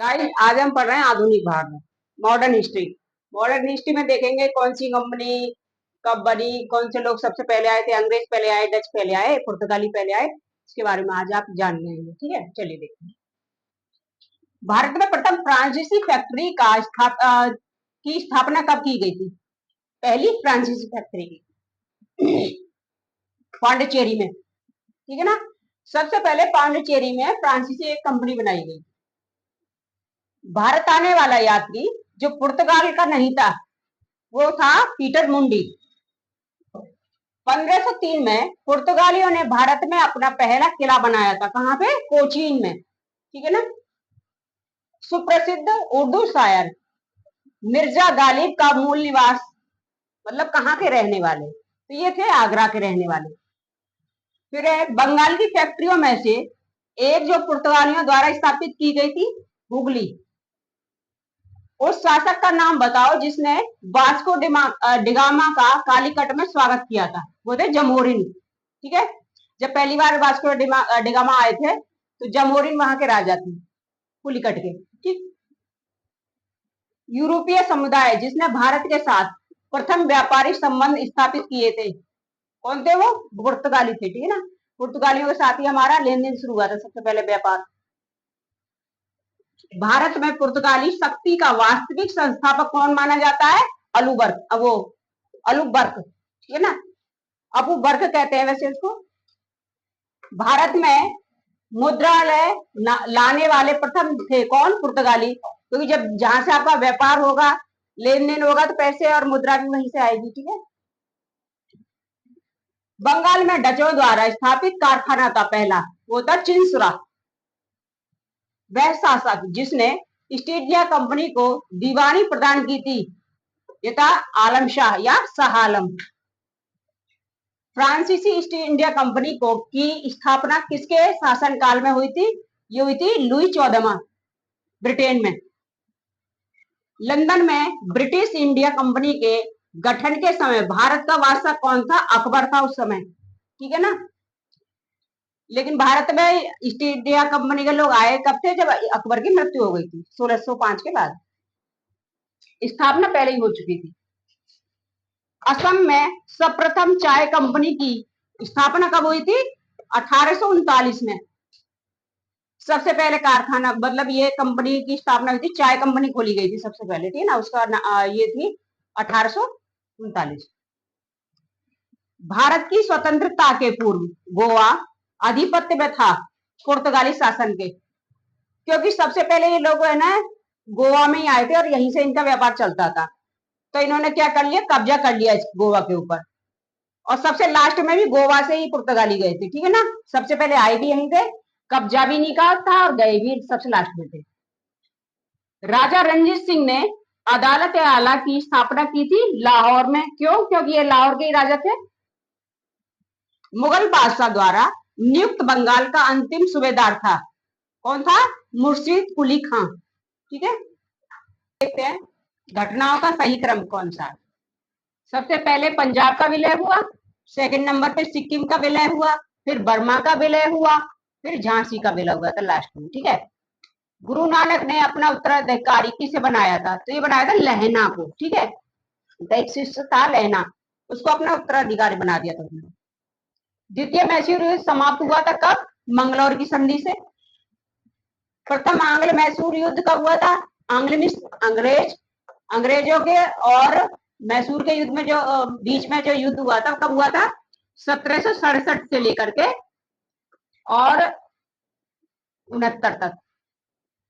Guys आज हम पढ़ रहे हैं आधुनिक भारत में मॉडर्न हिस्ट्री। मॉडर्न हिस्ट्री में देखेंगे कौन सी कंपनी कब बनी, कौन से लोग सबसे पहले आए थे, अंग्रेज पहले आए, डच पहले आए, पुर्तगाली पहले आए। इसके बारे में आज आप जान लेंगे। ठीक है, चलिए देखते हैं। भारत में प्रथम फ्रांसीसी फैक्ट्री की स्थापना कब की गई थी? पहली फ्रांसीसी फैक्ट्री की पांडिचेरी में। ठीक है ना। सबसे पहले पांडिचेरी में फ्रांसीसी एक कंपनी बनाई गई। भारत आने वाला यात्री जो पुर्तगाल का नहीं था वो था पीटर मुंडी। 1503 में पुर्तगालियों ने भारत में अपना पहला किला बनाया था। कहां पे? कोचीन में। ठीक है ना। सुप्रसिद्ध उर्दू शायर मिर्जा गालिब का मूल निवास, मतलब कहाँ के रहने वाले? तो ये थे आगरा के रहने वाले। फिर बंगाल की फैक्ट्रियों में से एक जो पुर्तगालियों द्वारा स्थापित की गई थी, हुगली। उस शासक का नाम बताओ जिसने वास्को डिगामा का कालीकट में स्वागत किया था। वो थे जमोरिन। ठीक है। जब पहली बार वास्को डिगामा आए थे तो जमोरिन वहां के राजा थे, पुलिकट के। ठीक। यूरोपीय समुदाय जिसने भारत के साथ प्रथम व्यापारिक संबंध स्थापित किए थे, कौन थे वो? पुर्तगाली थे। ठीक है ना। पुर्तगालियों के साथ ही हमारा लेन देन शुरू हुआ था सबसे पहले व्यापार। भारत में पुर्तगाली शक्ति का वास्तविक संस्थापक कौन माना जाता है? अलुबर्क। वो अलुबर्क। ठीक है ना। अबू बर्क कहते हैं वैसे इसको। भारत में मुद्रालय लाने वाले प्रथम थे कौन? पुर्तगाली। क्योंकि जब जहां से आपका व्यापार होगा, लेन देन होगा, तो पैसे और मुद्रा भी वहीं से आएगी। ठीक है। बंगाल में डचों द्वारा स्थापित कारखाना था पहला, वो था चिंसुरा। वह शासक जिसने ईस्ट इंडिया कंपनी को दीवानी प्रदान की थी, ये था आलम शाह या शाह आलम। फ्रांसीसी ईस्ट इंडिया कंपनी को की स्थापना किसके शासनकाल में हुई थी? ये हुई थी लुई 14वां, ब्रिटेन में। लंदन में ब्रिटिश इंडिया कंपनी के गठन के समय भारत का वास्तव कौन था? अकबर था उस समय। ठीक है ना। लेकिन भारत में ईस्ट इंडिया कंपनी के लोग आए कब थे? जब अकबर की मृत्यु हो गई थी 1605 के बाद। स्थापना पहले ही हो चुकी थी। असम में सर्वप्रथम चाय कंपनी की स्थापना कब हुई थी? 1839 में। सबसे पहले कारखाना, मतलब ये कंपनी की स्थापना हुई थी, चाय कंपनी खोली गई थी सबसे पहले। ठीक है ना। उसका ये थी 1839। भारत की स्वतंत्रता के पूर्व गोवा आधिपत्य में था पुर्तगाली शासन के, क्योंकि सबसे पहले ये लोग है ना गोवा में ही आए थे और यहीं से इनका व्यापार चलता था। तो इन्होंने क्या कर लिया? कब्जा कर लिया इस गोवा के ऊपर। और सबसे लास्ट में भी गोवा से ही पुर्तगाली गए थे। ठीक है ना। सबसे पहले आए भी यहीं थे, कब्जा भी नहीं कहा था, और गए भी सबसे लास्ट में थे। राजा रणजीत सिंह ने अदालत आला की स्थापना की थी लाहौर में। क्यों? क्योंकि ये लाहौर के ही राजा थे। मुगल बादशाह द्वारा नियुक्त बंगाल का अंतिम सूबेदार था कौन था? मुर्शीद कुली खां। ठीक है। देखते हैं घटनाओं का सही क्रम कौन सा। सबसे पहले पंजाब का विलय हुआ, सेकंड नंबर पे सिक्किम का विलय हुआ, फिर बर्मा का विलय हुआ, फिर झांसी का विलय हुआ था लास्ट में। ठीक है। गुरु नानक ने अपना उत्तराधिकारी किसे बनाया था? तो ये बनाया था लहना को। ठीक है। एक शिष्य था लहना, उसको अपना उत्तराधिकारी बना दिया था उसने। द्वितीय मैसूर युद्ध समाप्त हुआ था कब? मंगलौर की संधि से। प्रथम आंग्ल मैसूर युद्ध कब हुआ था? अंग्रेजों के और मैसूर के युद्ध में जो बीच में जो युद्ध हुआ था कब हुआ था? 1767 से लेकर के और 69 तक।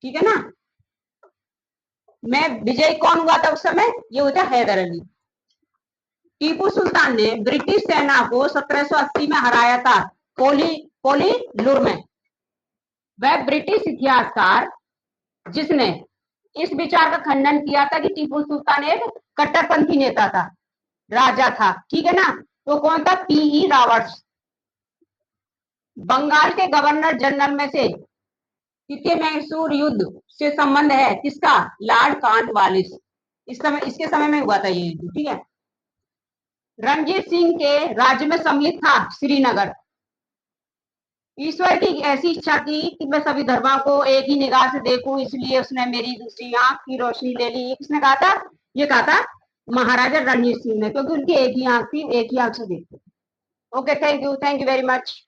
ठीक है ना। में विजय कौन हुआ था उस समय? ये हुआ था हैदर अली। टीपू सुल्तान ने ब्रिटिश सेना को 1780 में हराया था कोलीलूर में। वह ब्रिटिश इतिहासकार जिसने इस विचार का खंडन किया था कि टीपू सुल्तान एक कट्टरपंथी नेता था, राजा था। ठीक है ना। तो कौन था? PE Roberts. बंगाल के गवर्नर जनरल में से द्वितीय मैसूर युद्ध से संबंध है किसका? Lord Cornwallis. इसके समय में हुआ था ये युद्ध। ठीक है। रणजीत सिंह के राज्य में सम्मिलित था श्रीनगर। ईश्वर की ऐसी इच्छा थी कि मैं सभी धर्मों को एक ही निगाह से देखूं, इसलिए उसने मेरी दूसरी आंख की रोशनी ले ली। किसने कहा था? ये कहा था महाराजा रणजीत सिंह ने, क्योंकि उनकी एक ही आंख थी, एक ही आंख से देखते। Okay, thank you very much.